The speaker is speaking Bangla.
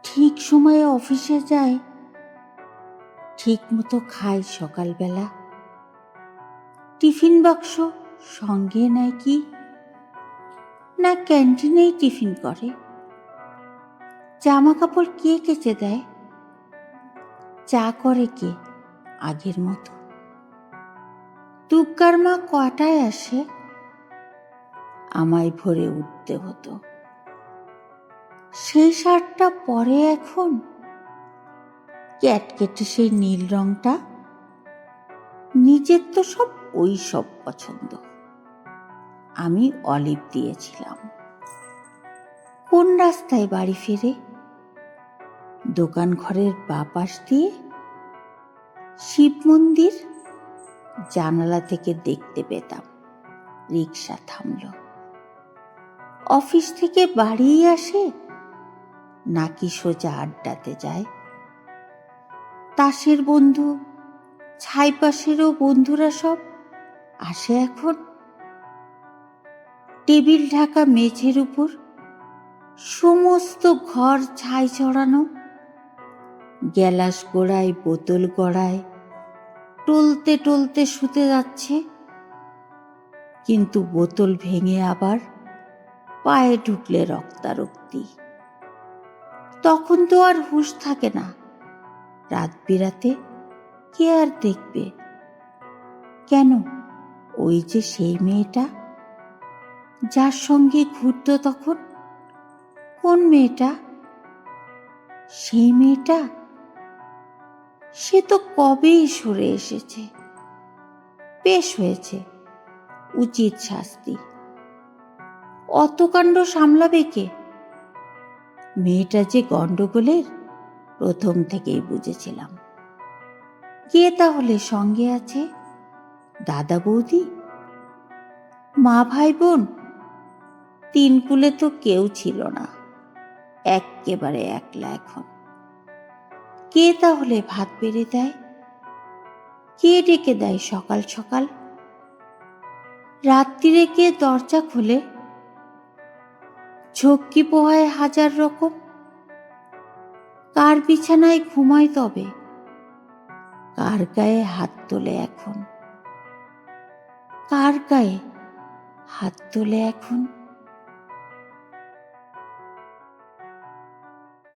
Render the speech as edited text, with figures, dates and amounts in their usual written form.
ঠিক সময়ে অফিসে যায়, ঠিক মতো খায় সকালবেলা, টিফিন বাক্স সঙ্গে নেয় কি না ক্যান্টিনেই টিফিন করে? জামা কাপড় কে কেচে দেয়? চা করে কে আগের মতো? দুগ্গার মা কটায় আসে? আমায় ভোরে উঠতে হতো। সেই শার্টটা পরে এখন ক্যাটকেটে সেই নীল রংটা। নিজের তো সব ওই সব পছন্দ। আমি অলিভ দিয়েছিলাম। কোন রাস্তায় বাড়ি ফিরে? দোকান ঘরের বাঁ পাশ দিয়ে। শিব মন্দির জানালা থেকে দেখতে পেতাম। রিক্সা থামল। অফিস থেকে বাড়ি আসে নাকি সোজা আড্ডাতে যায়? তাসের বন্ধু, ছাইপাশেরও বন্ধুরা সব আসে এখন। টেবিল ঢাকা মেঝের উপর সমস্ত ঘর ছাই ছড়ানো। গ্যালাস গোড়ায় বোতল গড়ায় টলতে টলতে শুতে যাচ্ছে, কিন্তু বোতল ভেঙে আবার পায়ে ঢুকলে রক্তারক্তি। তখন তো আর হুঁশ থাকে না। রাত বিরাতে কে আর দেখবে? কেন, ওই যে সেই মেয়েটা যার সঙ্গে ঘুরত তখন। কোন মেয়েটা? সেই মেয়েটা সে তো কবেই সরে এসেছে। বেশ হয়েছে, উচিত শাস্তি। অত কাণ্ড সামলাবে কে? মেয়েটা যে গন্ডগোলের প্রথম থেকেই বুঝেছিলাম। কে তাহলে সঙ্গে আছে? দাদা বৌদি, মা ভাই বোন? তিন কুলে তো কেউ ছিল না, এক্কেবারে একলা এখন। কে তাহলে ভাত বেড়ে দেয়? কে ডেকে দেয় সকাল সকাল? রাত্রিরে কে দরজা খোলে? ঝক্কি পোহায় হাজার রকম। কার বিছানায় ঘুমায় তবে? কার গায়ে হাত তোলে এখন? কার গায়ে হাত তোলে এখন?